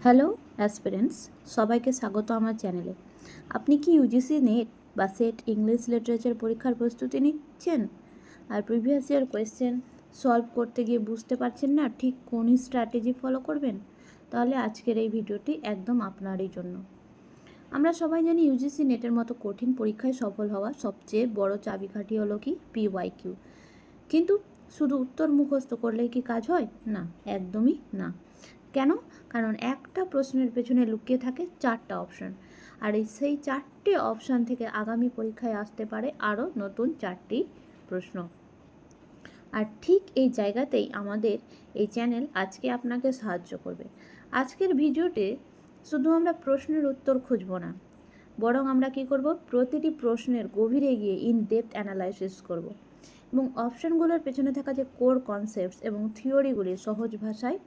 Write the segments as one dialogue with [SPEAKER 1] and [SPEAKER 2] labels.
[SPEAKER 1] Hello aspirants, সবাইকে স্বাগত আমার চ্যানেলে। আপনি কি ইউজিসি নেট বা সেট ইংলিশ লিটারেচার পরীক্ষার প্রস্তুতি নিচ্ছেন আর প্রিভিয়াস ইয়ার কোয়েশ্চেন সলভ করতে গিয়ে বুঝতে পারছেন না ঠিক কোন স্ট্র্যাটেজি ফলো করবেন? তাহলে আজকের এই ভিডিওটি একদম আপনারই জন্য। আমরা সবাই জানি ইউজিসি নেটের মতো কঠিন পরীক্ষায় সফল হওয়া সবচেয়ে বড় চাবিকাঠি হলো কি PYQ। কিন্তু শুধু উত্তর মুখস্থ করলেই কি কাজ হয়? না, একদমই না। কেন? কারণ একটা প্রশ্নের পেছনে লুকিয়ে থাকে 4টা অপশান, আর সেই 4টে অপশান থেকে আগামী পরীক্ষায় আসতে পারে আরও নতুন 4টি প্রশ্ন। আর ঠিক এই জায়গাতেই আমাদের এই চ্যানেল আজকে আপনাকে সাহায্য করবে। আজকের ভিডিওতে শুধু আমরা প্রশ্নের উত্তর খুঁজব না, বরং আমরা কি করব, প্রতিটি প্রশ্নের গভীরে গিয়ে ইন ডেপথ অ্যানালাইসিস করব এবং অপশানগুলোর পেছনে থাকা যে কোর কনসেপ্টস এবং থিওরিগুলি সহজ ভাষায়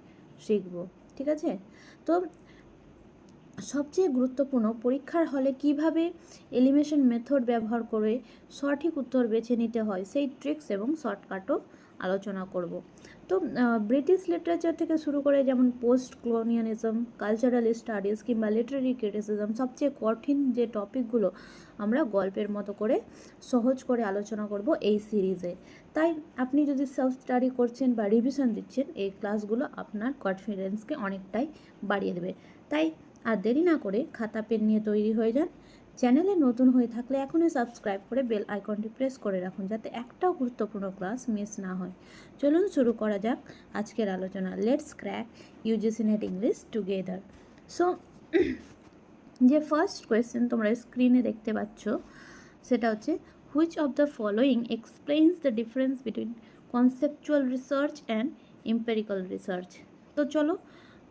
[SPEAKER 1] শিখব। ঠিক আছে? তো সবচেয়ে গুরুত্বপূর্ণ, পরীক্ষার হলে কিভাবে এলিমিনেশন মেথড ব্যবহার করে সঠিক উত্তর বেছে নিতে হয় সেই ট্রিক্স এবং শর্টকাটও আলোচনা করব। তো ব্রিটিশ লিটারেচার থেকে শুরু করে যেমন পোস্ট কলোনিয়ালিজম, কালচারাল স্টাডিজ কিংবা লিটারেরি ক্রিটিসিজম, সবচেয়ে কঠিন যে টপিকগুলো আমরা গল্পের মতো করে সহজ করে আলোচনা করব এই সিরিজে। তাই আপনি যদি সেলফ স্টাডি করছেন বা রিভিশন দিচ্ছেন, এই ক্লাসগুলো আপনার কনফিডেন্সকে অনেকটাই বাড়িয়ে দেবে। তাই আর দেরি না করে খাতা পেন নিয়ে তৈরি হয়ে যান। চ্যানেলে নতুন হয়ে থাকলে এখনই সাবস্ক্রাইব করে বেল আইকনটি প্রেস করে রাখুন, যাতে একটাও গুরুত্বপূর্ণ ক্লাস মিস না হয়। চলুন শুরু করা যাক আজকের আলোচনা। Let's crack UGC net English together. So যে ফার্স্ট কোয়েশ্চেন তোমরা স্ক্রিনে দেখতে পাচ্ছ, সেটা হচ্ছে which of the following explains the difference between conceptual research and empirical research. তো চলো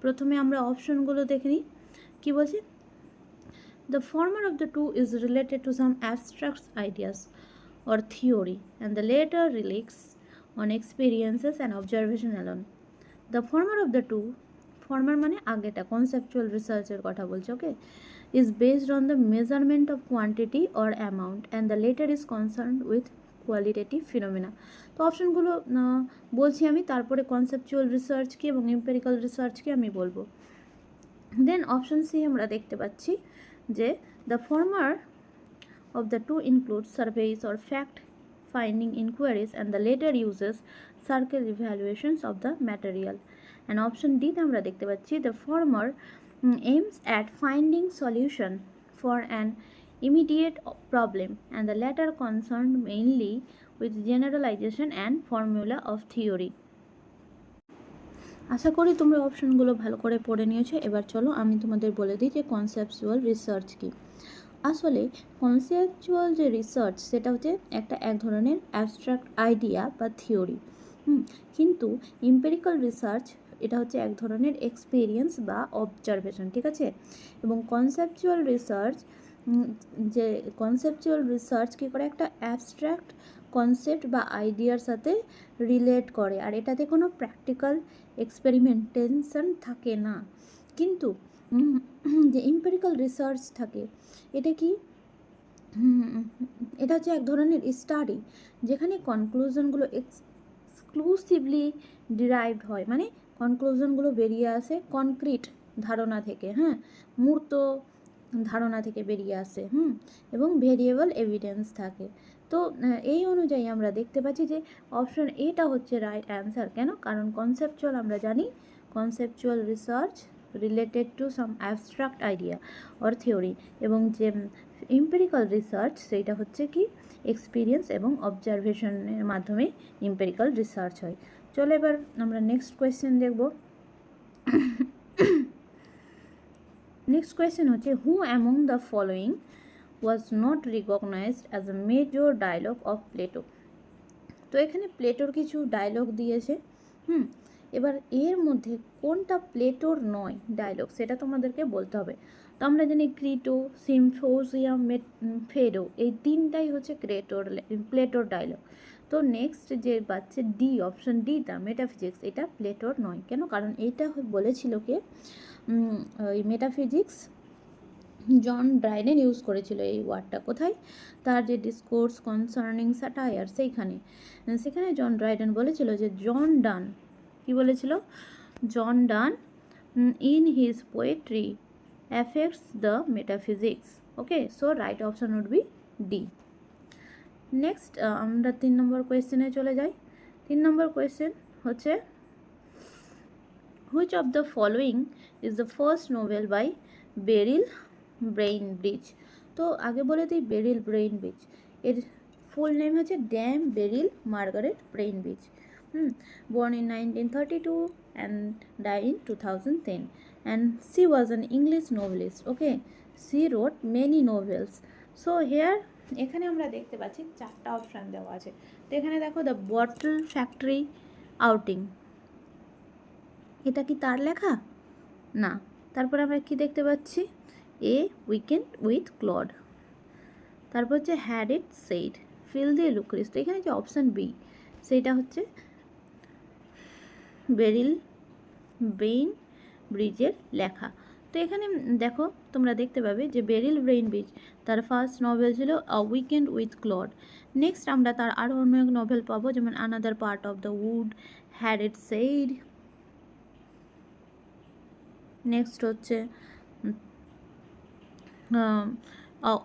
[SPEAKER 1] প্রথমে আমরা অপশনগুলো দেখে নিই। কি বলছে? The former of the two is related to some abstract ideas or theory, and the later relies on experiences and observation alone. The former of the two, former মানে আগেটা, conceptual research এর কথা বলছে, ওকে, is based on the measurement of quantity or amount, and the later is concerned with qualitative ফিনোমেনা। তো অপশনগুলো বলছি আমি, তারপরে conceptual research কি এবং এম্পেরিক্যাল রিসার্চ কি আমি বলবো। দেন অপশন সি আমরা দেখতে পাচ্ছি যে the former of the two includes surveys or fact-finding inquiries, and the later uses circle evaluations of the material. And option D তে আমরা দেখতে পাচ্ছি the former aims at finding solution for an immediate problem, and the latter concerned mainly with generalization and formula of theory. আশা করি তোমরা অপশনগুলো ভালো করে পড়ে নিয়েছো। এবার চলো আমি তোমাদের বলে দিই যে কনসেপচুয়াল রিসার্চ কি। আসলে কনসেপচুয়াল যে রিসার্চ, সেটা হচ্ছে এক ধরনের অ্যাবস্ট্রাক্ট আইডিয়া বা থিওরি। কিন্তু এম্পিরিক্যাল রিসার্চ এটা হচ্ছে এক ধরনের এক্সপিরিয়েন্স বা অবজারভেশন। ঠিক আছে? এবং কনসেপচুয়াল রিসার্চ কী করে, একটা অ্যাবস্ট্রাক্ট কনসেপ্ট বা আইডিয়ার সাথে রিলেট করে, আর এটাতে কোনো প্র্যাকটিক্যাল এক্সপেরিমেন্টেশন থাকে না। কিন্তু যে এম্পিরিক্যাল রিসার্চ থাকে, এটা কি, এটা হচ্ছে এক ধরনের স্টাডি যেখানে কনক্লুশনগুলো এক্সক্লুসিভলি ডিরাইভড হয়, মানে কনক্লুশনগুলো বেরিয়ে আসে কনক্রিট ধারণা থেকে, মূর্ত ধারণা থেকে বেরিয়ে আসে, এবং ভেরিয়েবল এভিডেন্স থাকে। তো এই অনুযায়ী আমরা দেখতে পাচ্ছি যে অপশন এটা হচ্ছে রাইট অ্যান্সার। কেন? কারণ কনসেপচুয়াল আমরা জানি, conceptual research related to some abstract idea or theory, এবং যে এম্পিরিক্যাল রিসার্চ সেইটা হচ্ছে কি এক্সপিরিয়েন্স এবং অবজারভেশনের মাধ্যমে এম্পিরিক্যাল রিসার্চ হয়। চলো এবার আমরা নেক্সট কোয়েশ্চেন দেখব। নেক্সট কোয়েশ্চেন হচ্ছে who among the following was not recognized as a major dialogue of Plato. তো এখানে প্লেটোর কিছু ডায়লগ দিয়েছে। এবার এর মধ্যে কোনটা প্লেটোর নয় ডায়লগ, সেটা তোমাদেরকে বলতে হবে। তো আমরা জানি ক্রিটো, সিম্পোজিয়াম, ফেডো, এই তিনটাই হচ্ছে প্লেটোর ডায়লগ। তো নেক্সট যে পাচ্ছে ডি, অপশন ডি টা মেটাফিজিক্স, এটা প্লেটোর নয়। কেন? কারণ এইটা বলেছিল কে, ওই মেটাফিজিক্স জন ড্রাইডেন ইউজ করেছিল এই ওয়ার্ডটা। কোথায়? তার যে ডিসকোর্স কনসার্নিং স্যাটায়ার, সেখানে জন ড্রাইডেন বলেছিল যে জন ডান, কি বলেছিল? জন ডান in his poetry affects the metaphysics. Okay, so right option would be D. Next আমরা 3 নম্বর কোয়েশ্চেনে চলে যাই। 3 নম্বর কোয়েশ্চেন হচ্ছে which of the following is the first novel by Beryl Bainbridge. তো আগে বলে দিই বেরিল ব্রেইনব্রিজ এর ফুল নেম হচ্ছে Dame Beryl Margaret Bainbridge. Born in 1932 and died in 2010, and she was an English novelist. Okay, she wrote many novels. So here এখানে আমরা দেখতে পাচ্ছি 4টা অপশান দেওয়া আছে। তো এখানে দেখো দ্য বটল ফ্যাক্টরি আউটিং, এটা কি তার লেখা? না। তারপর আমরা কি দেখতে পাচ্ছি? এ উইকেন্ড উইথ ক্লড। তারপর হচ্ছে হ্যাড ইট সেইড, ফিল দিয়ে লুক্রিস। তো এখানে যে অপশান বি সেইটা হচ্ছে বেরিল ব্রেইন ব্রিজের লেখা। তো এখানে দেখো তোমরা দেখতে পাবে যে বেরিল ব্রেইন ব্রিজ তার ফার্স্ট নভেল ছিল a weekend with Claud. Next আমরা তার আরও অন্য এক নভেল পাবো, যেমন another part of the wood, had it said. Next হচ্ছে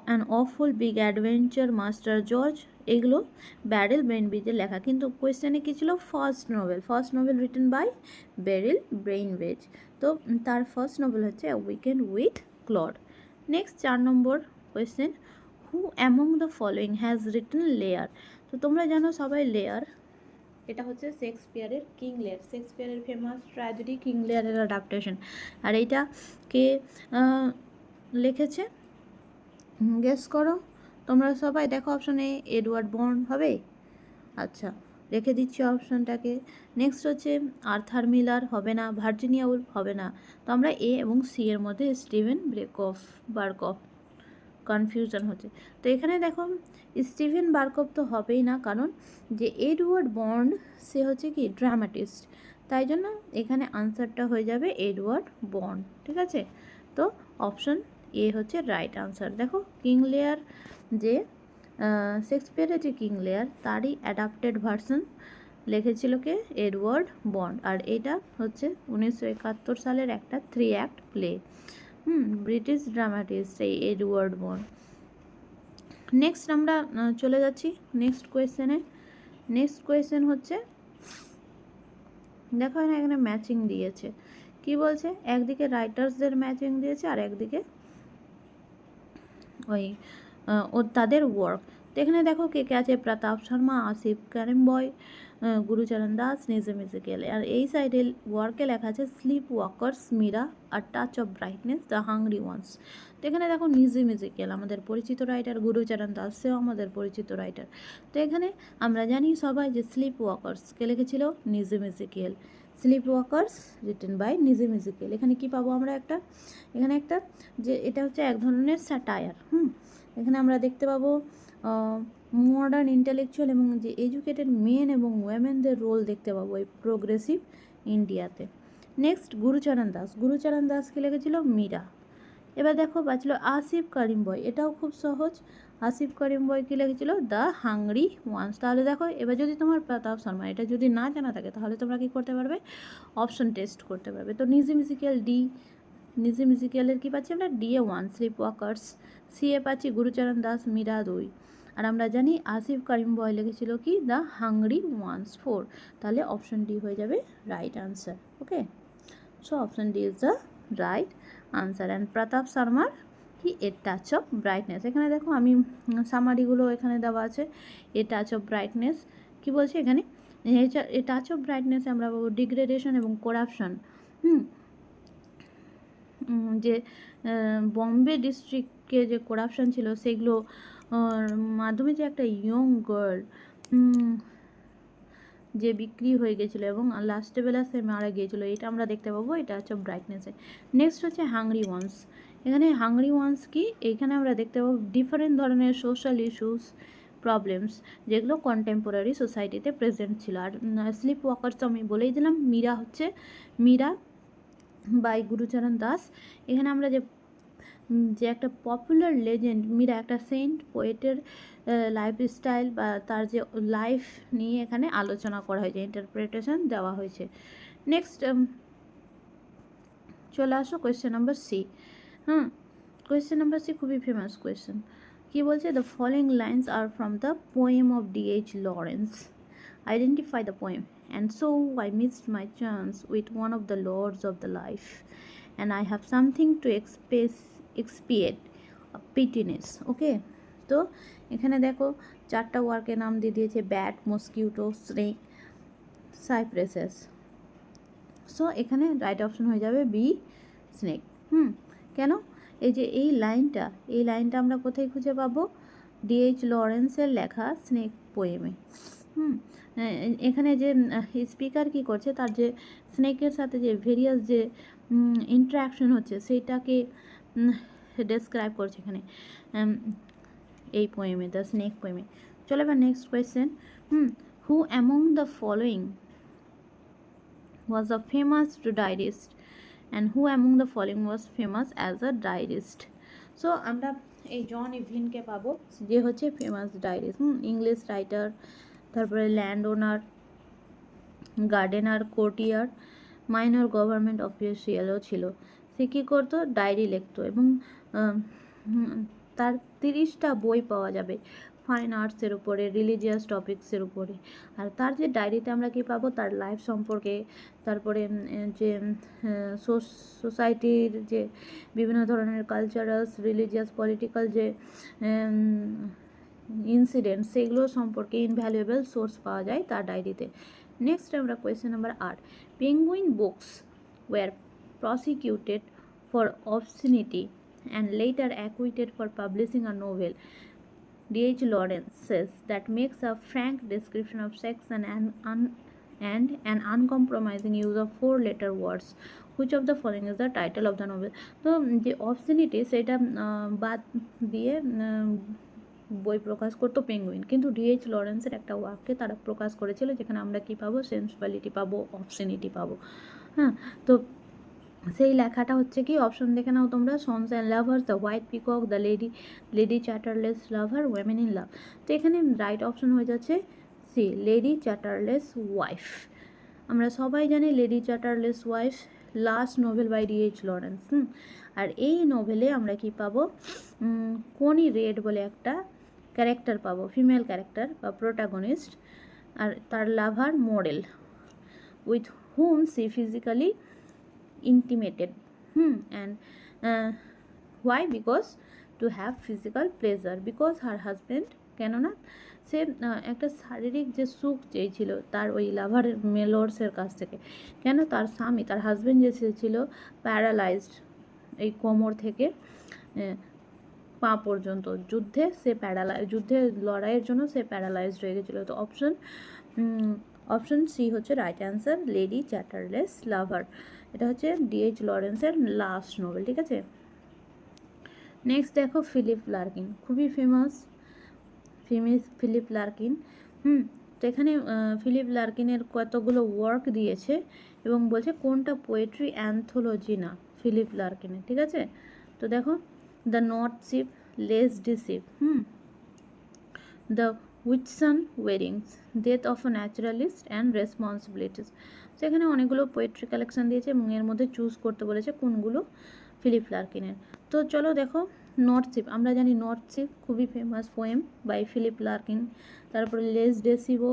[SPEAKER 1] an awful big adventure master George. এগুলো বেরিল ব্রেইনব্রিজের লেখা, কিন্তু কোয়েশ্চেনে কী ছিল? First novel written by Beryl Bainbridge. তো তার ফার্স্ট নোভেল হচ্ছে a weekend with Claud. Next 4 number question, who among the following has written Lear. তো তোমরা জানো সবাই লেয়ার, এটা হচ্ছে শেক্সপিয়ারের কিং লেয়ার, শেক্সপিয়ারের ফেমাস ট্র্যাজেডি কিং লেয়ারের অ্যাডাপ্টেশন। আর এইটা কে লিখেছে? গেস করো তোমরা সবাই। দেখো অপশন এ এডওয়ার্ড বর্ন হবে। আচ্ছা, রেখে দিচ্ছি অপশনটাকে। নেক্সট হচ্ছে আর্থার মিলার হবে না, ভার্জিনিয়া উলফ হবে না। তো আমরা এ এবং সি এর মধ্যে স্টিভেন বারকফ কনফিউশন হচ্ছে। তো এখানে দেখো স্টিভেন বারকফ তো হবেই না, কারণ যে এডওয়ার্ড বর্ন সে হচ্ছে কি ড্রামাটিস্ট, তাই জন্য এখানে আনসারটা হয়ে যাবে এডওয়ার্ড বর্ন। ঠিক আছে, তো অপশন এ হচ্ছে রাইট আনসার। দেখো কিং লেয়ার যে শেক্সপিয়ারের যে কিং লেয়ার তারই অ্যাডাপ্টেড ভার্সন লিখেছিল কে? Edward born. আর এটা হচ্ছে 1971 সালের একটা 3 অ্যাক্ট প্লে। ব্রিটিশ ড্রামাটিস্ট এই এডওয়ার্ড বর্ন। নেক্সট আমরা চলে যাচ্ছি নেক্সট কোয়েশ্চেনে। নেক্সট কোয়েশ্চেন হচ্ছে, দেখো না এখানে ম্যাচিং দিয়েছে। কি বলছে? একদিকে রাইটার্সদের ম্যাচিং দিয়েছে আর একদিকে ওই তাদের ওয়ার্ক। তো এখানে দেখো কে কে আছে? প্রতাপ শর্মা, আসিফ কারিম বয়, গুরুচরণ দাস, নিজম ইজিকেল। আর এই সাইডে ওয়ার্কে লেখা আছে স্লিপ ওয়াকার্স, মীরা, আর touch of brightness, the hungry ones. তো এখানে দেখো নিজম ইজিকেল আমাদের পরিচিত রাইটার, গুরুচরণ দাস সেও আমাদের পরিচিত রাইটার। তো এখানে আমরা জানি সবাই যে স্লিপ ওয়াকার্স কে লিখেছিল? Nissim Ezekiel. Sleep walkers written by Nissim Ezekiel. এখানে কি পাবো আমরা? এখানে একটা যে এটা হচ্ছে এক ধরনের স্যাটায়ার। এখানে আমরা দেখতে পাবো মডার্ন ইন্টেলেকচুয়াল এবং যে এডুকেটেড মেন এবং ওয়েমেনদের রোল দেখতে পাবো এই প্রোগ্রেসিভ ইন্ডিয়াতে। নেক্সট গুরুচরণ দাসকে লিখেছিল মীরা। এবার দেখো বাঁচল আসিফ কারিম বয়, এটাও খুব সহজ। আসিফ কারিম বয় কী লিখেছিল? The hungry ones. তাহলে দেখো এবার যদি তোমার প্রতাপ শর্মা এটা যদি না জানা থাকে তাহলে তোমরা কী করতে পারবে? অপশন টেস্ট করতে পারবে। তো নিজম ইজিকেলের কী পাচ্ছি আমরা? DA 1 slip workers. CA পাচ্ছি গুরুচরণ দাস, মীরা 2। আর আমরা জানি আসিফ কারিম বয় লিখেছিল কি? The hungry ones 4। তাহলে অপশন ডি হয়ে যাবে right answer. Okay, so option D is the right answer. And Pratap শর্মার কি? A touch of brightness. এখানে দেখো আমি সামারিগুলো এখানে দেওয়া আছে। এ টাচ অফ ব্রাইটনেস কী বলছে এখানে? এ টাচ অফ ব্রাইটনেসে আমরা পাবো ডিগ্রেডেশন এবং করাপশন। যে বম্বে ডিস্ট্রিক্টে যে করাপশন ছিল সেগুলো মাধ্যমে যে একটা ইয়ং গার্ল যে বিক্রি হয়ে গেছিলো এবং লাস্টে বেলা সে মারা গিয়েছিলো, এটা আমরা দেখতে পাবো। এটা হচ্ছে ব্রাইটনেসে। নেক্সট হচ্ছে হাংরি ওয়ান্স। এখানে হাংরি ওয়ান্স কি? এখানে আমরা দেখতে পাবো ডিফারেন্ট ধরনের সোশ্যাল ইস্যুস, প্রবলেমস যেগুলো কন্টেম্পোরারি সোসাইটিতে প্রেজেন্ট ছিল। আর স্লিপ ওয়াকার্স তো আমি বলেই দিলাম। মীরা বাই গুরুচরণ দাস। এখানে আমরা যে একটা পপুলার লেজেন্ড মীরা, একটা সেন্ট পোয়েটের লাইফস্টাইল বা তার যে লাইফ নিয়ে এখানে আলোচনা করা হয়েছে, ইন্টারপ্রিটেশন দেওয়া হয়েছে। নেক্সট চলে আসো কোয়েশ্চেন নাম্বার সি। হ্যাঁ, কোয়েশ্চেন নাম্বার সি খুবই ফেমাস কোয়েশ্চেন। কি বলছে? The following lines are from the poem of D.H. Lawrence. Identify the poem. And so I missed my chance with one of the lords of the life, and I have something to expiate a pittiness. ওকে, তো এখানে দেখো 4টা ওয়ার্কের নাম দিয়ে দিয়েছে: bat, mosquito, snake, সাইপ্রেসেস। So এখানে right option হয়ে যাবে বি, স্নেক। কেন? এই যে এই লাইনটা আমরা কোথায় খুঁজে পাবো? D.H. লরেন্সের লেখা স্নেক পোয়েমে। এখানে যে স্পিকার কি করছে, তার যে স্নেকের সাথে যে ভেরিয়াস যে ইন্টারাকশন হচ্ছে সেইটাকে ডেসক্রাইব করছে এখানে এই পোয়েমে, দ্য স্নেক পোয়েমে। চলো এবার next question. Who among the following was a famous diarist, and who among the following was famous as a diarist? So আমরা এই জন ইভলিনকে পাবো, যে হচ্ছে ফেমাস ডায়েরিস্ট, ইংলিশ রাইটার, তারপরে land owner, gardener, courtier, minor government অফিসিয়ালও ছিল। সে কী করতো? ডায়েরি লিখতো, এবং তার 30টা বই পাওয়া যাবে ফাইন আর্টসের উপরে, রিলিজিয়াস টপিক্সের উপরে। আর তার যে ডায়েরিতে আমরা কি পাবো? তার লাইফ সম্পর্কে, তারপরে যে সোসাইটির যে বিভিন্ন ধরনের কালচারাল, রিলিজিয়াস, পলিটিক্যাল যে ইনসিডেন্ট, সেগুলো সম্পর্কে ইনভ্যালুয়েবল সোর্স পাওয়া যায় তার ডায়েরিতে। নেক্সট আমরা question number 8। Penguin books were prosecuted for obscenity and later acquitted for publishing a novel, D.H. Lawrence says, that makes a frank description of sex and an uncompromising use of 4-letter words. Which of the following is the title of the novel? তো যে obscenity সেটা বাদ দিয়ে বই প্রকাশ করতো penguin, কিন্তু D.H. লরেন্সের একটা ওয়ার্ককে তারা প্রকাশ করেছিল, যেখানে আমরা কি পাবো? সেন্সুয়ালিটি পাবো, obscenity পাবো। হ্যাঁ, তো সেই লেখাটা হচ্ছে কি? অপশন দেখে নাও তোমরা: sons and lovers, the white peacock, the lady Chatterley's lover, women in love. তো এখানে রাইট অপশন হয়ে যাচ্ছে সি, লেডি চ্যাটারলেস ওয়াইফ। আমরা সবাই জানি lady Chatterley's wife last novel by D.H. Lawrence. আর এই নোভেলে আমরা কি পাবো? কোনি রেড বলে একটা ক্যারেক্টার পাবো, ফিমেল ক্যারেক্টার বা প্রোটাগনিস্ট, আর তার lover model, with whom she physically intimated, and why? Because to have physical pleasure, because her husband, কেননা সে একটা শারীরিক যে সুখ চেয়েছিল তার ওই লাভার মেলোর্সের কাছ থেকে। কেন? তার স্বামী, তার হাজব্যান্ড যে ছিল প্যারালাইজড, এই কোমর থেকে পা পর্যন্ত যুদ্ধে সে লড়াইয়ের জন্য সে প্যারালাইজড হয়ে গেছিলো। তো অপশন সি হচ্ছে রাইট অ্যান্সার, লেডি চ্যাটারলেস লাভার। এটা হচ্ছে D.H. লরেন্সের লাস্ট নোভেল, ঠিক আছে। নেক্সট দেখো ফিলিপ লার্কিন, খুবই ফেমাস ফিলিপ লার্কিন। তো এখানে ফিলিপ লার্কিনের কতগুলো ওয়ার্ক দিয়েছে এবং বলছে কোনটা পোয়েট্রি অ্যান্থোলজি না ফিলিপ লার্কিনের, ঠিক আছে। তো দেখো, the north ship, less deceived, the Whitsun weddings, death of a naturalist and responsibilities. সেখানে অনেকগুলো পোয়েট্রি কালেকশন দিয়েছে এবং এর মধ্যে চুজ করতে বলেছে কোনগুলো ফিলিপ লার্কিনের। তো চলো দেখো, নর্থ শিপ, আমরা জানি নর্থ শিপ খুবই famous poem by Philip Larkin. তারপরে লেস ডেসিভো,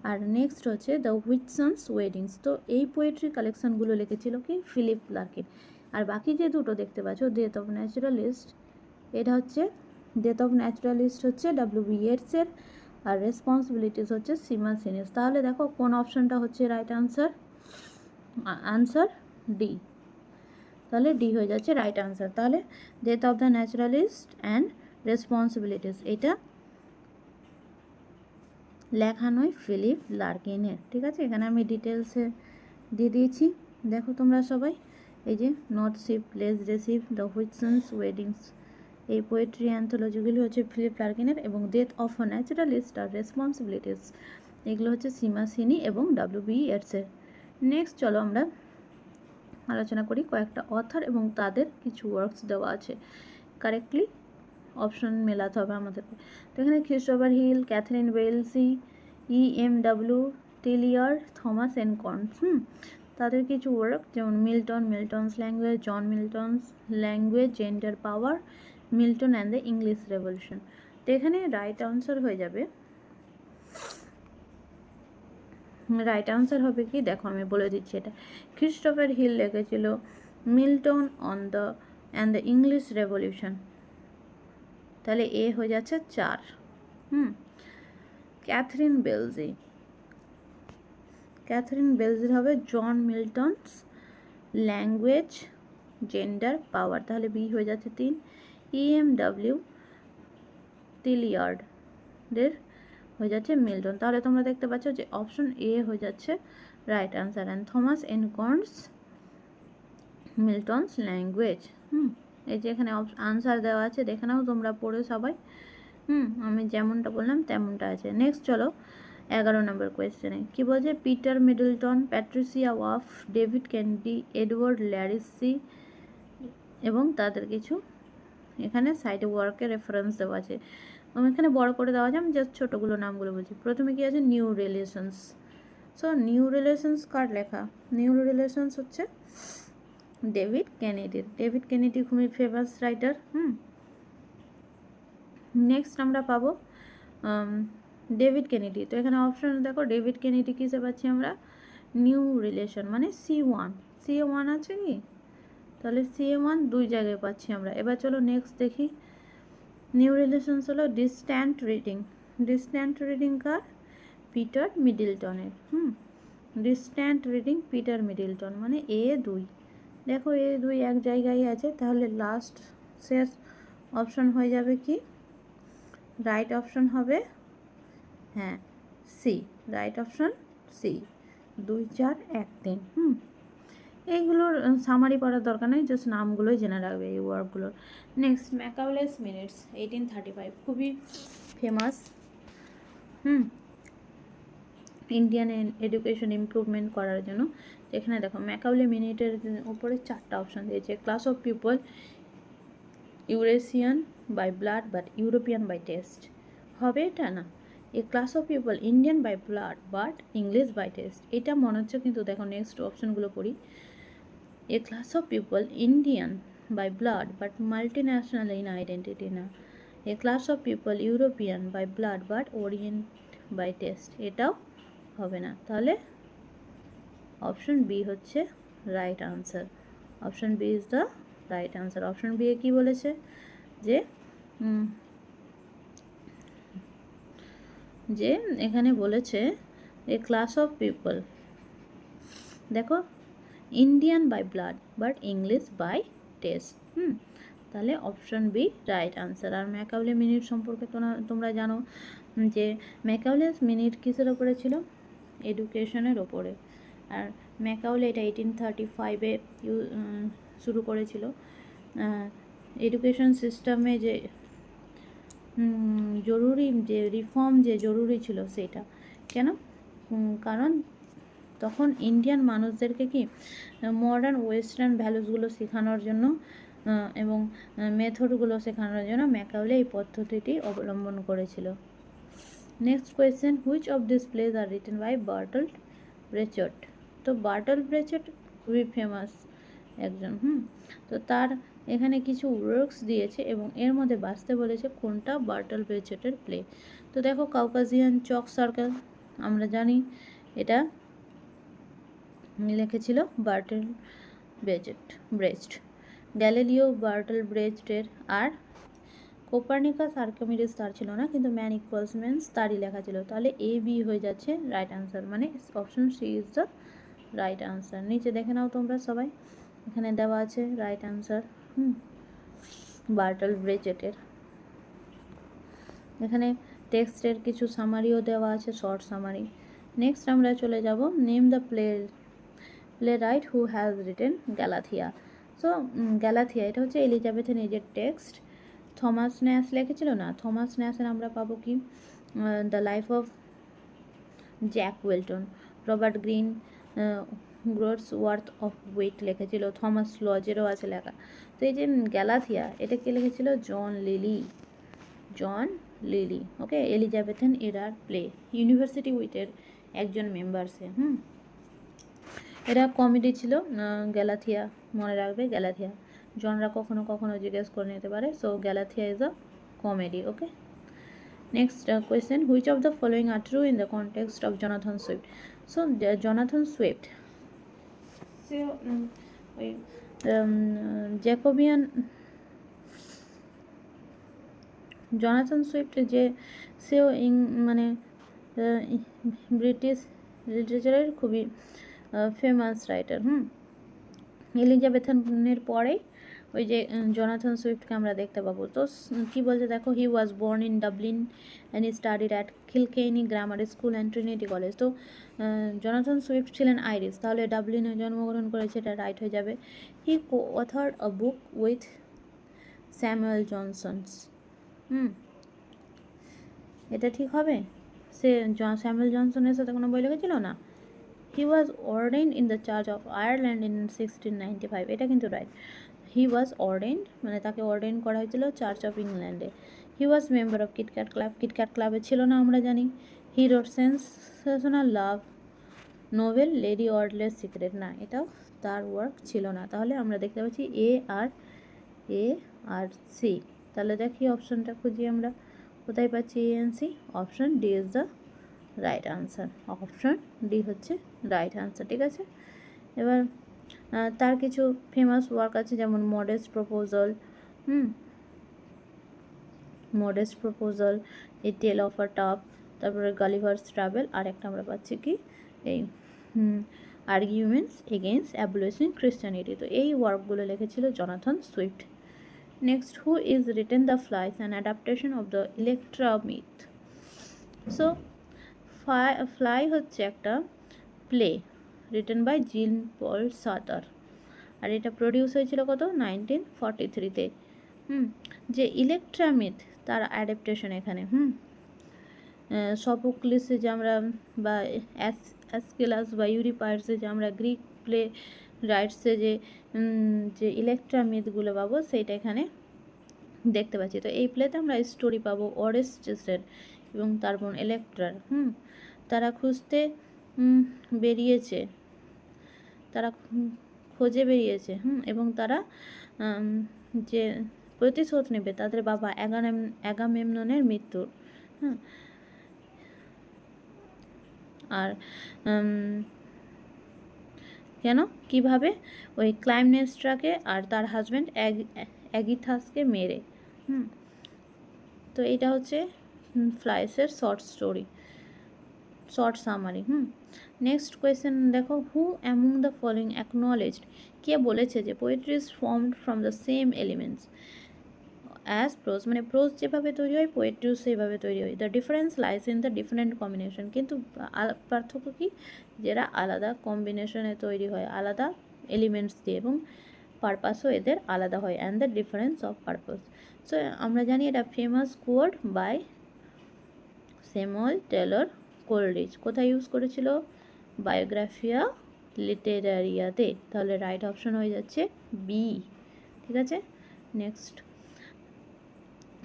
[SPEAKER 1] আর নেক্সট হচ্ছে দ্য উইটসন্স ওয়েডিংস। তো এই পোয়েট্রি কালেকশনগুলো লিখেছিল কি? Philip Larkin. আর বাকি যে দুটো দেখতে পাচ্ছ, ডেথ অফ ন্যাচারালিস্ট, এটা হচ্ছে ডেথ অফ ন্যাচারালিস্ট হচ্ছে W.B. ইয়েটসের, আর রেসপন্সিবিলিটিস হচ্ছে সিমা সিনিস। তাহলে দেখো কোন অপশনটা হচ্ছে রাইট আনসার ডি। তাহলে ডি হয়ে যাচ্ছে রাইট আনসার। তাহলে death of the naturalist and responsibilities এটা লেখা নয় ফিলিপ লার্কিনের, ঠিক আছে। এখানে আমি ডিটেলসে দিয়ে দিয়েছি, দেখো তোমরা সবাই। এই যে north ship, less deceived, the Whitsuns weddings, এই পোয়েট্রি অ্যান্থোলজিগুলি হচ্ছে ফিলিপ লার্কিনের, এবং ডেথ অফ আ ন্যাচারালিস্ট আর রেসপন্সিবিলিটিস এগুলো হচ্ছে সিমা সিনি এবং W.B. ইয়েটসের। নেক্সট চলো আমরা আলোচনা করি কয়েকটা অথর এবং তাদের কিছু ওয়ার্কস দেওয়া আছে, কারেক্টলি অপশন মেলাতে হবে আমাদেরকে। তো এখানে Christopher Hill, Catherine Belsey, E.M.W. Tillyard, Thomas N Corns. তাদের কিছু ওয়ার্ক যেমন Milton's language, John Milton's language, gender power, Milton and the English revolution. তো এখানে রাইট আনসার হয়ে যাবে, রাইট আনসার হবে কি দেখো আমি বলে দিচ্ছি। এটা ক্রিস্টোফার হিল লিখেছিল Milton on the and the English revolution, তাহলে এ হয়ে যাচ্ছে 4। ক্যাথরিন বেলজির হবে জন মিল্টনস ল্যাঙ্গুয়েজ, জেন্ডার পাওয়ার, তাহলে বি হয়ে যাচ্ছে 3। EMW টিলিয়ার্ডের হয়ে যাচ্ছে মিল্টন, তাহলে তোমরা দেখতে পাচ্ছ যে অপশন এ হয়ে যাচ্ছে right answer. And Thomas N Corns Milton's language. এই যে এখানে আনসার দেওয়া আছে, দেখে নাও তোমরা পড়ে সবাই। আমি যেমনটা বললাম তেমনটা আছে। নেক্সট চলো 11 নম্বর কোয়েশ্চেনে কি বলছে, Peter Middleton, Patricia Waugh, David Kennedy, Edward Larrissy এবং তাদের কিছু এখানে সাইডে ওয়ার্কের রেফারেন্স দেওয়া আছে। আমি এখানে বড় করে দেওয়া আছে, আমি জাস্ট ছোটোগুলো নামগুলো বলছি। প্রথমে কি আছে, new relations. So new relations কার লেখা? নিউ রিলেশনস হচ্ছে ডেভিড কেনেডির। ডেভিড কেনেডি খুবই ফেমাস রাইটার। নেক্সট আমরা পাবো ডেভিড কেনেডি। তো এখানে অপশন দেখো, ডেভিড কেনেডি কিসে পাচ্ছি আমরা? নিউ রিলেশন মানে CA1 আছে কি? তাহলে CA1 দুই জায়গায় পাচ্ছি আমরা। এবার চলো নেক্সট দেখি। নিউ রিলেশনস হলো ডিস্ট্যান্ট রিডিং কার? পিটার মিডলটনের। ডিস্ট্যান্ট রিডিং পিটার মিডলটন মানে A2। দেখো A2 এক জায়গায় আছে, তাহলে লাস্ট শেষ অপশন হয়ে যাবে কি? রাইট অপশন হবে হ্যাঁ সি, রাইট অপশন সি। 2, 4, 1, 3। এইগুলোর সামারি পড়ার দরকার নেই, জাস্ট নামগুলোই জেনে রাখবে এই ওয়ার্ডগুলোর। নেক্সট ম্যাকাউলেস মিনিটস 1835, খুবই ফেমাস। ইন্ডিয়ান এডুকেশন ইমপ্রুভমেন্ট করার জন্য। এখানে দেখো ম্যাকাউলে মিনিটের উপরে 4টা অপশন দিয়েছে। Class of people Eurasian by blood but European by taste, হবে এটা না। A class of people Indian by blood but English by taste, এটা মনে হচ্ছে, কিন্তু দেখো নেক্সট অপশনগুলো পড়ি। A class of people Indian by blood but multi national in identity না। A class of people European by blood but orient by taste, এটাও হবে না। তাহলে অপশন বি হচ্ছে right answer. Option B is the right answer. Option B এ কী বলেছে যে এখানে বলেছে এ ক্লাস অফ পিপল, দেখো Indian by blood but English by taste. তাহলে অপশন বি রাইট আনসার। আর ম্যাকাউলে মিনিট সম্পর্কে তোমরা জানো যে ম্যাকাউলেস মিনিট কিসের ওপরে ছিল? এডুকেশনের ওপরে। আর ম্যাকাউলে এটা 1835-এ শুরু করেছিল। এডুকেশন সিস্টেমে যে জরুরি যে রিফর্ম যে জরুরি ছিল সেটা কেন? কারণ তখন ইন্ডিয়ান মানুষদেরকে কি মডার্ন ওয়েস্টার্ন ভ্যালুসগুলো শেখানোর জন্য এবং মেথডগুলো শেখানোর জন্য ম্যাকাউলে এই পদ্ধতিটি অবলম্বন করেছিল। Next question, which of this plays are written by Bertolt Brecht? তো বার্টল্ট ব্রেচট খুবই ফেমাস একজন। তো তার এখানে কিছু ওয়ার্কস দিয়েছে এবং এর মধ্যে বাঁচতে বলেছে কোনটা বার্টল্ট ব্রেচটের প্লে। তো দেখো কাউকাজিয়ান চক সার্কেল, আমরা জানি এটা লিখেছিল বার্টল্ট ব্রেচট। গ্যালিলিও বার্টল্ট ব্রেচটের। আর কোপার্নিকাস আর্কিমিডিস তার ছিল না, কিন্তু ম্যান ইকুয়ালস মেন্স তারই লেখা ছিল। তাহলে AB হয়ে যাচ্ছে রাইট আনসার, মানে option C is the right answer. নিচে দেখে নাও তোমরা সবাই, এখানে দেওয়া আছে রাইট আনসার বার্টল্ট ব্রেচটের। এখানে টেক্সটের কিছু সামারিও দেওয়া আছে, শর্ট সামারি। নেক্সট আমরা চলে যাব, name the playwright who has written Gallathea. So Gallathea এটা হচ্ছে এলিজাবেথের নিজের টেক্সট। থমাস ন্যাশ লিখেছিল না। থমাস ন্যাশের আমরা পাবো কি the life of Jack Wilton. Robert Greene Groatsworth of wit লিখেছিল। থমাস লজেরও আছে লেখা। তো এই যে গ্যালাথিয়া এটা কে লিখেছিল? John Lyly. ওকে, এলিজাবেথেন এরার প্লে। ইউনিভার্সিটি উইটের একজন মেম্বার সে। এটা কমেডি ছিল, গ্যালাথিয়া মনে রাখবে, গ্যালাথিয়া জনরা কখনো কখনো জিজ্ঞেস করে নিতে পারে, so Gallathea is a comedy. Okay, next question, which of the following are true in the context of Jonathan Swift. So Jonathan Swift সে ওই জ্যাকোবিয়ান, জনাথন সুইফট যে সেও মানে ব্রিটিশ লিটারেচারের খুবই ফেমাস রাইটার। এলিজাবেথনের পরেই ওই যে জনাথন সুইফটকে আমরা দেখতে পাবো। তো কী বলছে দেখো, he was born in Dublin and he studied at Kilkenny grammar school and Trinity college. তো জনাথন সুইফট ছিলেন আইরিশ, তাহলে ডাবলিনে জন্মগ্রহণ করেছে, এটা রাইট হয়ে যাবে। He coauthored a book with Samuel Johnson's. এটা ঠিক হবে? সে স্যামুয়েল জনসনের সাথে কোনো বই লিখেছিল না। He was ordained in the church of Ireland in 1695, এটা কিন্তু রাইট। হি ওয়াজ অর্ডেন্ড মানে তাকে অর্ডেন করা হয়েছিল চার্চ অফ ইংল্যান্ডে। He was member of Kit Cat club, Kit Cat ক্লাবে ছিল না আমরা জানি। He wrote sensational love novel lady Audley's secret, না এটাও তার ওয়ার্ক ছিল না। তাহলে আমরা দেখতে পাচ্ছি এ আর সি। তাহলে দেখি অপশনটা খুঁজি আমরা কোথায় পাচ্ছি, A and C. Option D is the right answer, option D হচ্ছে রাইট আনসার। ঠিক আছে, এবার তার কিছু ফেমাস ওয়ার্ক আছে, যেমন modest proposal, modest proposal, a tale of a tub, তারপরে গালিভার্স ট্রাভেল, আর একটা আমরা পাচ্ছি কি এই আর্গুমেন্টস এগেইনস্ট অ্যাবলিশিং ক্রিশ্চিয়ানিটি। তো এই ওয়ার্কগুলো লিখেছিল Jonathan Swift. Next, who is written the flies, an adaptation of the Electra myth. So fly হচ্ছে একটা প্লে রিটেন বাই জিন পল সার্টার, আর এটা প্রডিউস হয়েছিল কত 1943-তে। যে ইলেকট্রা মিথ তার অ্যাডাপ্টেশন এখানে সফোক্লিসে যে আমরা বা অ্যাসকেলাস বা ইউরিপাইডসে যে আমরা গ্রিক প্লে রাইটসে যে ইলেকট্রা মিথগুলো পাবো সেইটা এখানে দেখতে পাচ্ছি। তো এই প্লেতে আমরা স্টোরি পাবো অরেস্টেসের এবং তার বোন ইলেকট্রার। তারা খুঁজতে বেরিয়েছে, তারা খোঁজে বেরিয়েছে এবং তারা যে প্রতিশোধ নেবে তাদের বাবা অ্যাগামেমননের মৃত্যুর। আর কেন কিভাবে ওই ক্লাইমেস্ট্রাকে আর তার হাজব্যান্ড অ্যাগিথাসকে মেরে। তো এটা হচ্ছে ফ্লাইসের short story, short summary. Next question দেখো, who among the following acknowledged, কে বলেছে যে poetry is formed from the same elements as prose, মানে প্রোজ যেভাবে তৈরি হয় পোয়েট্রিও সেভাবে তৈরি হয়। The difference lies in the different combination, কিন্তু পার্থক্য কি, যেটা আলাদা কম্বিনেশনে তৈরি হয়, আলাদা এলিমেন্টস দিয়ে, এবং পারপাসও এদের আলাদা হয়, and the difference of purpose. So আমরা জানি এটা famous code by Samuel Taylor Coleridge. কোথায় ইউজ করেছিল? বায়োগ্রাফিয়া লিটারিয়াতে। তাহলে রাইট অপশন হয়ে যাচ্ছে বি। ঠিক আছে, next,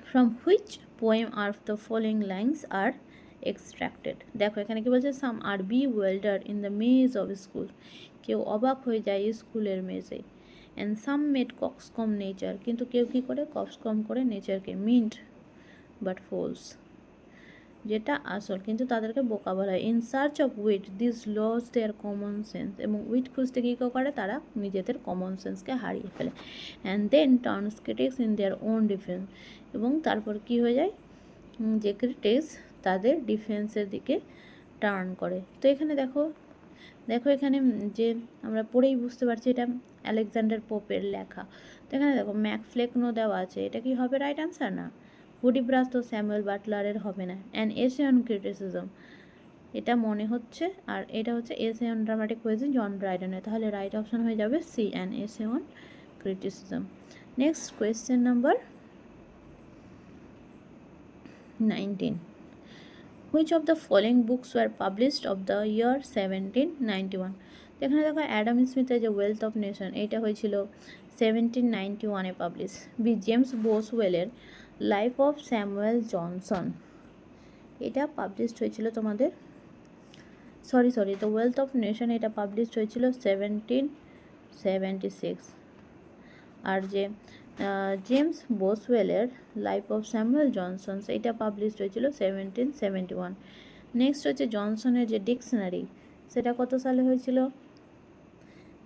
[SPEAKER 1] from which poem are the following lines are extracted. দেখো এখানে কি বলছে, some are bewildered in the maze of school, কেউ অবাক হয়ে যায় স্কুলের মেজে। And some made coxcombs nature, কিন্তু কেউ কী করে কক্সকম করে নেচারকে। মিন্ট বাট ফোলস, যেটা আসল কিন্তু তাদেরকে বোকা বলা হয়। In search of wit this lose their common sense, এবং উইট খুঁজতে কী করে তারা নিজেদের কমন সেন্সকে হারিয়ে ফেলে। And then turns critics in their own defence, এবং তারপর কি হয়ে যায়, যে ক্রিটিক্স তাদের ডিফেন্সের দিকে টার্ন করে। তো এখানে দেখো এখানে যে আমরা পড়েই বুঝতে পারছি এটা আলেকজান্ডার পোপের লেখা। তো এখানে দেখো ম্যাকফ্লেকনো দেওয়া আছে, এটা কি হবে রাইট আনসার? না। হুডিব্রাস তো স্যামুয়েল বাটলারের হবে না। অ্যান্ড এসে অন ক্রিটিসিজম, এটা মনে হচ্ছে, আর এটা হচ্ছে এসে অন ড্রামাটিক পোয়েজি জন ড্রাইডেনের। তাহলে রাইট অপশন হয়ে যাবে C, and essay on criticism. Next question number 19, which of the following books were published of the year 1791। এখানে দেখো অ্যাডাম স্মিথের যে ওয়েলথ অফ নেশন, এইটা হয়েছিল 1791-এ পাবলিশ। বি জেমস বোসওয়েলের লাইফ অফ স্যামুয়েল জনসন, এটা পাবলিশড হয়েছিল তোমাদের sorry the wealth of nation এটা পাবলিশড হয়েছিল 1776। আর যে জেমস বোসওয়েলের লাইফ অফ স্যামুয়েল জনসন এটা পাবলিশড হয়েছিল 1771। নেক্সট হচ্ছে জনসনের যে ডিকশনারি সেটা কত সালে হয়েছিল?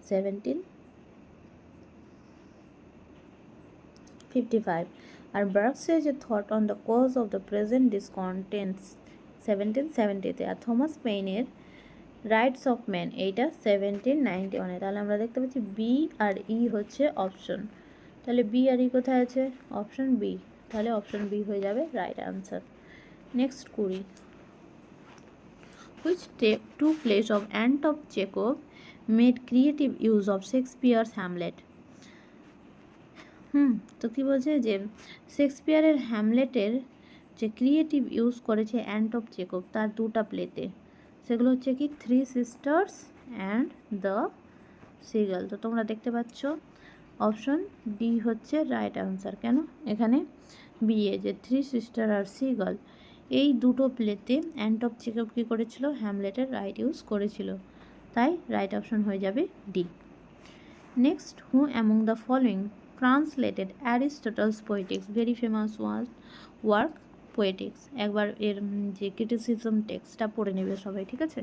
[SPEAKER 1] 1755। আর বার্কসের যে thought on the cause of the present discontents 1770-তে। আর থমাস পেইনের রাইটস অফ ম্যান এইটা 1791-এ। তাহলে আমরা দেখতে পাচ্ছি বি আর ই হচ্ছে অপশন। তাহলে বি আর ই কোথায় আছে? Option B. তাহলে অপশন বি হয়ে যাবে right answer. Next 20, which two plays of Anton Chekhov made creative use of Shakespeare's Hamlet? তো কি বলছে যে শেক্সপিয়ারের হ্যামলেটের যে ক্রিয়েটিভ ইউজ করেছে অ্যান্টন চেকভ তার দুটা প্লেতে, সেগুলো হচ্ছে কি three sisters and the seagull. তো তোমরা দেখতে পাচ্ছ অপশন ডি হচ্ছে রাইট আনসার। কেন? এখানে বিয়ে যে থ্রি সিস্টার আর সিগাল এই দুটো প্লেতে অ্যান্টন চেকভ কী করেছিল? হ্যামলেটের রাইট ইউজ করেছিল, তাই রাইট অপশন হয়ে যাবে D. Next, who among the following translated Aristotle's poetics, very famous work poetics. একবার এর যে ক্রিটিসিজম টেক্সটটা পড়ে নেবে সবাই, ঠিক আছে?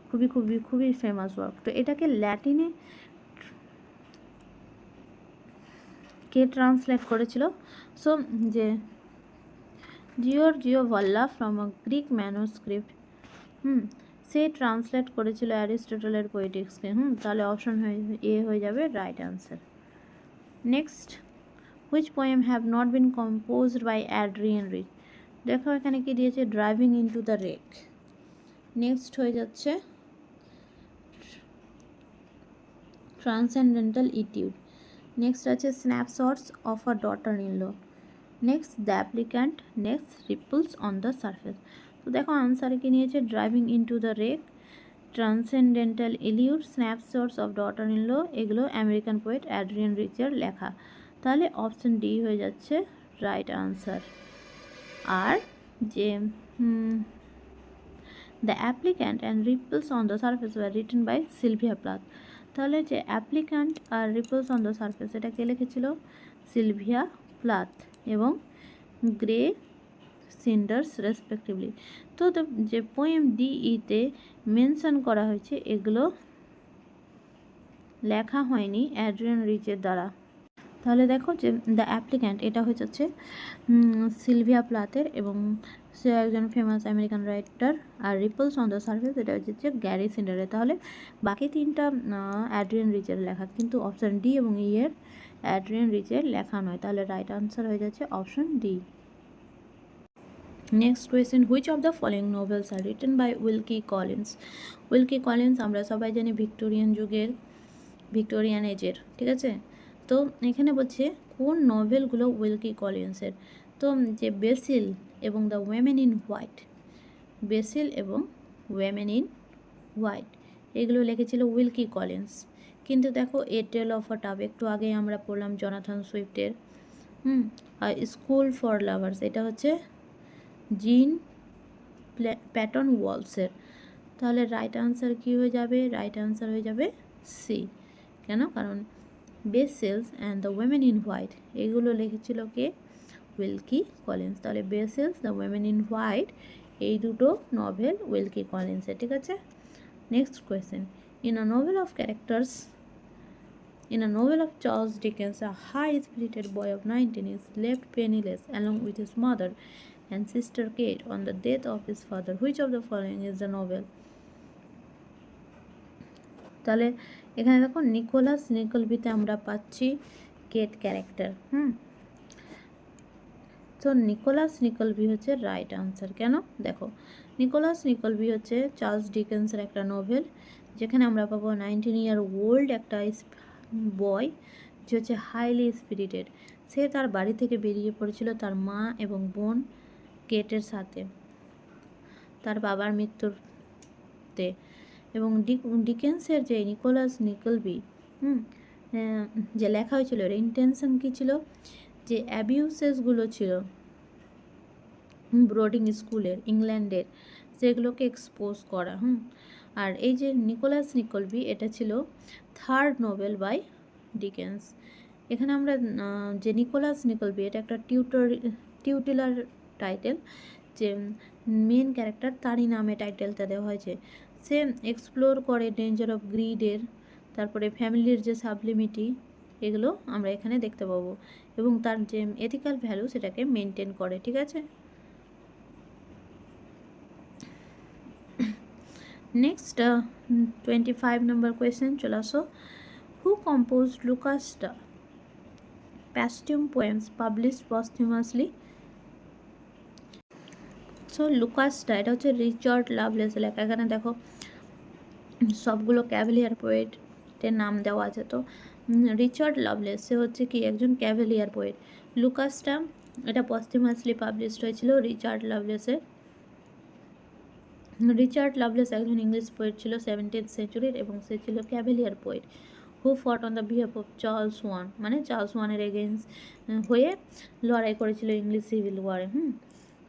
[SPEAKER 1] খুবই খুবই খুবই ফেমাস ওয়ার্ক। তো এটাকে ল্যাটিনে কে ট্রান্সলেট করেছিল? সো যে Giorgio Valla from a Greek manuscript, সে ট্রান্সলেট করেছিল অ্যারিস্টটলের পোয়েটিক্সকে। তাহলে অপশন এ হয়ে যাবে right answer. Next, which poem have not been composed by Adrienne Rich? দেখো এখানে কি দিয়েছে? Driving into the wreck. Next হয়ে যাচ্ছে ট্রান্সেন্ডেন্টাল ইটিউড। নেক্সট আছে snapshots of a daughter in law. Next the applicant. Next ripples on the surface. তো দেখো আনসারে কি নিয়েছে? Driving into the rake, transcendental etude, snapshots of daughter in law, এগুলো American poet Adrian রিচের লেখা। তাহলে option D হয়ে যাচ্ছে রাইট আনসার। আর যে the applicant and ripples on the surface were written by Sylvia Plath. তাহলে যে অ্যাপ্লিক্যান্ট আর রিপলস অন দ্য সারফেস এটা কে লিখেছিল? সিলভিয়া প্লাথ এবং গ্রে সিন্ডার্স রেসপেক্টিভলি। তো যে পোয়েম ডিইতে মেনশন করা হয়েছে এগুলো লেখা হয়নি অ্যাড্রিয়ান রিচের দ্বারা। তাহলে দেখো যে দ্য অ্যাপ্লিক্যান্ট এটা হয়ে যাচ্ছে সিলভিয়া প্লাথের এবং সে একজন ফেমাস আমেরিকান রাইটার। আর রিপলস অন দ্য সারফেস এটা হচ্ছে গ্যারি সিন্ডারের। তাহলে বাকি তিনটা অ্যাড্রিয়ান রিচের লেখা, কিন্তু অপশান ডি এবং ই এর অ্যাড্রিয়ান রিচের লেখা নয়। তাহলে রাইট আনসার হয়ে যাচ্ছে option D. Next question, which of the following novels are written by Wilkie Collins? Wilkie Collins আমরা সবাই জানি ভিক্টোরিয়ান এজের, ঠিক আছে? তো এখানে বলছে কোন নভেলগুলো উইলকি কলিন্সের। তো যে বেসিল এবং the women in white, basil এবং ওয়েমেন ইন হোয়াইট এগুলো লিখেছিল উইলকি কলিন্স। কিন্তু দেখো এ টেল অফ আ টাব একটু আগেই আমরা পড়লাম জনাথন সুইফটের। আর স্কুল ফর লাভার্স এটা হচ্ছে জিন প্যাটন ওয়ালসের। তাহলে রাইট আনসার কী হয়ে যাবে? রাইট আনসার হয়ে যাবে সি। কেন? কারণ Basil's and the women in white এগুলো লিখেছিল কে? Wilkie Collins. তাহলে Basil's, the women in white এই দুটো নভেল উইলকি কলিন্সের, ঠিক আছে? Next question, in a novel of characters In a novel of Charles Dickens, a high-spirited boy of 19 is left penniless along with his mother and sister Kate on the death of his father. Which of the following is the novel? তাহলে এখানে দেখো Nicolas নিকলবিতে আমরা পাচ্ছি Kate character. তো Nicolas নিকলবি হচ্ছে right answer. কেন? দেখো Nicolas নিকলবি হচ্ছে চার্লস ডিকেন্সের একটা নোভেল, যেখানে আমরা পাবো 19 ইয়ার ওল্ড একটা বয় যে হচ্ছে হাইলি স্পিরিটেড। সে তার বাড়ি থেকে বেরিয়ে পড়েছিল তার মা এবং বোন কেটের সাথে তার বাবার মৃত্যুতে। এবং ডিকেন্সের যে নিকোলাস নিকলবি যে লেখা হয়েছিল এর ইন্টেনশন কী ছিল? যে অ্যাবিউসেসগুলো ছিল বোর্ডিং স্কুলের ইংল্যান্ডের সেগুলোকে এক্সপোজ করা। আর এই যে নিকোলাস নিকলবি, এটা ছিল থার্ড নোবেল বাই ডিকেন্স। এখানে আমরা যে নিকোলাস নিকলবি, এটা একটা টিউটেলার টাইটেল, যে মেন ক্যারেক্টার তারই নামে টাইটেলটা দেওয়া হয়েছে। সে এক্সপ্লোর করে ডেঞ্জার অফ গ্রিডের, তারপরে ফ্যামিলির যে সাবলিমিটি, এগুলো আমরা এখানে দেখতে পাবো, এবং তার যে এথিক্যাল ভ্যালু সেটাকে মেনটেন করে। ঠিক আছে, নেক্সট 25 নম্বর কোয়েশ্চেন চলে আসো। Who compose Lucasta posthume poems published posthumously? So Lucasta এটা হচ্ছে রিচার্ড লাভলেস লেখা। এখানে দেখো সবগুলো ক্যাভেলিয়ার পোয়েটের নাম দেওয়া আছে। তো রিচার্ড লাভলেস সে হচ্ছে কি একজন ক্যাভেলিয়ার পোয়েট। লুকাসটা এটা পস্থিমাসলি পাবলিশড হয়েছিল রিচার্ড লাভলেসের। রিচার্ড লাভলেস একজন ইংলিশ পোয়েট ছিল 17th সেঞ্চুরির, এবং সে ছিল ক্যাভেলিয়ার পোয়েট হু ফট on the behalf of Charles one, মানে চার্লস ওয়ানের এগেনস্ট হয়ে লড়াই করেছিল ইংলিশ সিভিল ওয়ারে।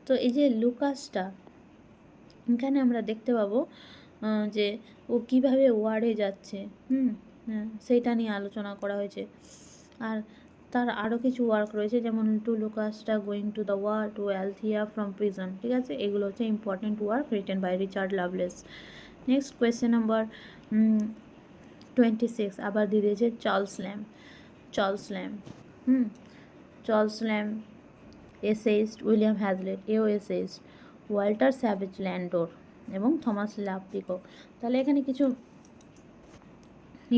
[SPEAKER 1] তো এই যে লুকাসটা, এখানে আমরা দেখতে পাবো যে ও কিভাবে ওয়ারে যাচ্ছে, সেইটা নিয়ে আলোচনা করা হয়েছে। আর তার আরও কিছু ওয়ার্ক রয়েছে, যেমন to Lucasta going to the war, to Althea from prison. ঠিক আছে, এগুলো হচ্ছে important work written by Richard Lovelace. Next question number 26 আবার দিয়ে দিয়েছে Charles Lamb. Charles Lamb essayist, William Hazlitt এও এসেইস্ট, ওয়াল্টার স্যাভেজ ল্যান্ডোর এবং থমাস লাভ পিকক। তাহলে এখানে কিছু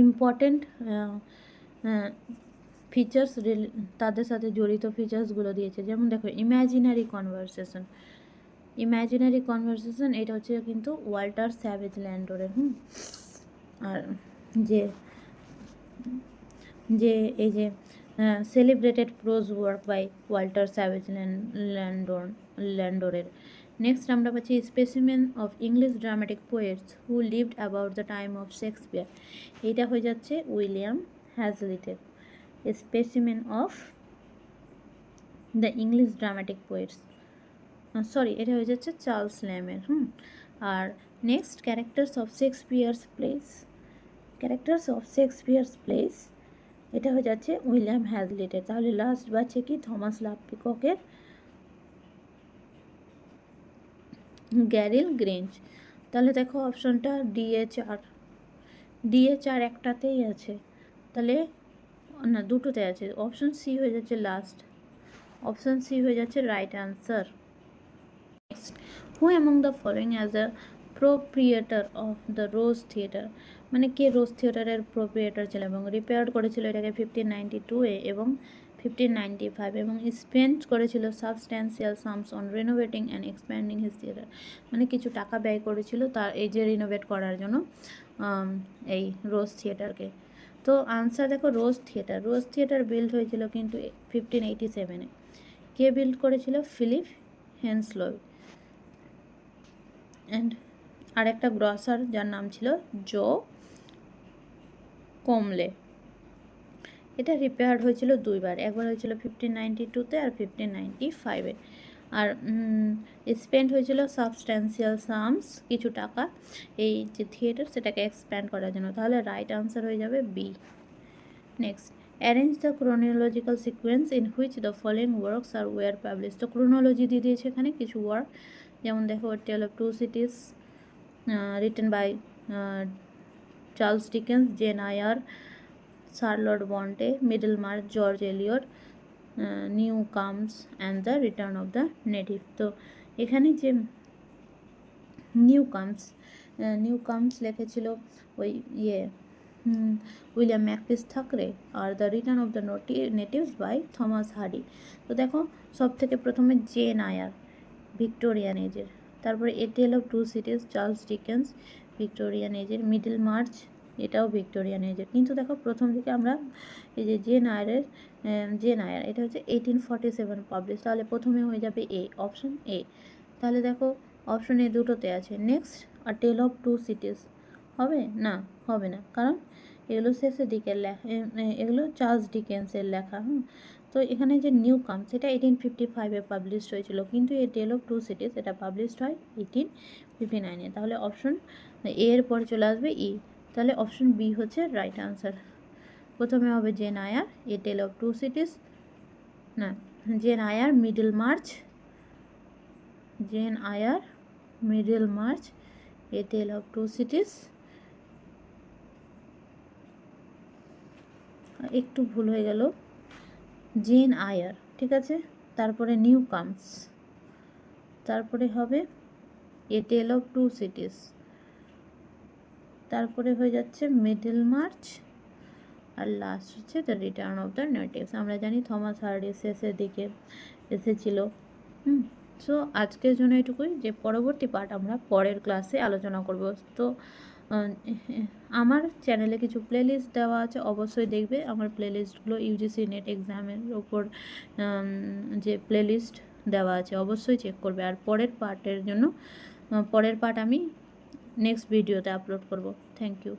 [SPEAKER 1] ইম্পর্টেন্ট ফিচার্স তাদের সাথে জড়িত ফিচার্সগুলো দিয়েছে। যেমন দেখো ইম্যাজিনারি কনভারসেশন, এটা হচ্ছে কিন্তু ওয়াল্টার স্যাভেজ ল্যান্ডোরের। আর যে এই যে celebrated prose work by Walter Savage ল্যান্ডোরের। নেক্সট আমরা পাচ্ছি specimen of English dramatic poets who lived about the time of Shakespeare. এইটা হয়ে যাচ্ছে উইলিয়াম হ্যাজলিটের specimen of the English dramatic poets, এটা হয়ে যাচ্ছে চার্লস ল্যামের। আর next characters of Shakespeare's plays, এটা হয়ে যাচ্ছে উইলিয়াম হ্যাজলিটের। তাহলে লাস্ট বাচ্ছে কি থমাস লাভ পিককের গ্যারিল গ্রেঞ্জ। তাহলে দেখো অপশনটা ডিএচআর একটাতেই আছে, তাহলে না দুটোতে আছে। অপশন সি হয়ে যাচ্ছে লাস্ট, অপশন সি হয়ে যাচ্ছে right answer. Next, who among the following as the proprietor of the Rose Theatre, মানে কে রোজ থিয়েটারের প্রোপ্রিয়েটর ছিল এবং রিপেয়ার করেছিল এটাকে 1592 এবং 1595, এবং স্পেন্ড করেছিল substantial sums on renovating and expanding his theatre, মানে কিছু টাকা ব্যয় করেছিল তার এই যে রিনোভেট করার জন্য এই রোজ থিয়েটারকে। তো আনসার দেখো রোজ থিয়েটার বিল্ড হয়েছিল কিন্তু 1587-এ। কে বিল্ড করেছিল? ফিলিপ হেন্সলয় অ্যান্ড আরেকটা গ্রসার যার নাম ছিল জো কোমলে। এটা রিপেয়ার্ড হয়েছিল দুইবার, একবার হয়েছিল 1592-তে আর 1595-এ। আর স্পেন্ড হয়েছিল সাবস্ট্যান্সিয়াল সামস, কিছু টাকা এই যে থিয়েটার সেটাকে এক্সপ্যান্ড করার জন্য। তাহলে রাইট আনসার হয়ে যাবে B. Next, arrange the chronological sequence in which the following works are were publish. তো ক্রোনোলজি দিয়ে দিয়েছে এখানে কিছু ওয়ার্ক, যেমন দেখো tale of two cities written by Charles Dickens, Jane Eyre, Charlotte Bronte, Middlemarch, George Eliot, Newcomes and the return of the native. তো এখানে যে নিউ কামস লিখেছিল ওই উইলিয়াম ম্যাকপিস থাকরে, আর the return of the natives by Thomas Hardy. তো দেখো সব থেকে প্রথমে জেন আয়ার ভিক্টোরিয়ান এজের, তারপরে a tale of two cities Charles Dickens Victorian এজের, মিডল মার্চ এটাও ভিক্টোরিয়ান এজের। কিন্তু দেখো প্রথম দিকে আমরা এই যে জেন আয়ার এটা হচ্ছে 1847 পাবলিশ, তাহলে প্রথমে হয়ে যাবে এ, অপশন এ। তাহলে দেখো অপশন এ দুটোতে আছে। নেক্সট, আর টেল অফ টু সিটিজ হবে না, কারণ এগুলো শেষের দিকের লেখা, এগুলো চার্লস ডিকেন্সের লেখা। তো এখানে যে নিউ কামস এটা 1855-এ পাবলিশড হয়েছিল, কিন্তু এই টেল অফ টু সিটিজ এটা পাবলিশড হয় 1859-এ। তাহলে অপশন এ এর পরে চলে আসবে ই, তাহলে অপশন বি হচ্ছে রাইট আনসার। প্রথমে হবে Jane Eyre, a tale of two cities, না, Jane Eyre Middlemarch, Jane Eyre Middlemarch, a tale of two cities, একটু ভুল হয়ে গেল, জেন আয়ার, ঠিক আছে। তারপরে নিউ কামস, তারপরে হবে এ টেল অফ টু সিটিজ, তারপরে হয়ে যাচ্ছে মিডল মার্চ, আর লাস্ট হচ্ছে the return of the natives. আমরা জানি থমাস হার্ডি শেষের দিকে এসেছিল। সো আজকের জন্য এটুকুই, যে পরবর্তী পার্ট আমরা পরের ক্লাসে আলোচনা করব। তো আমার চ্যানেলে কিছু প্লেলিস্ট দেওয়া আছে, অবশ্যই দেখবে আমার প্লেলিস্টগুলো। ইউজিসি নেট এক্সামের ওপর যে প্লেলিস্ট দেওয়া আছে অবশ্যই চেক করবে। আর পরের পার্টের জন্য পরের পার্ট আমি নেক্সট ভিডিওতে আপলোড করব। Thank you.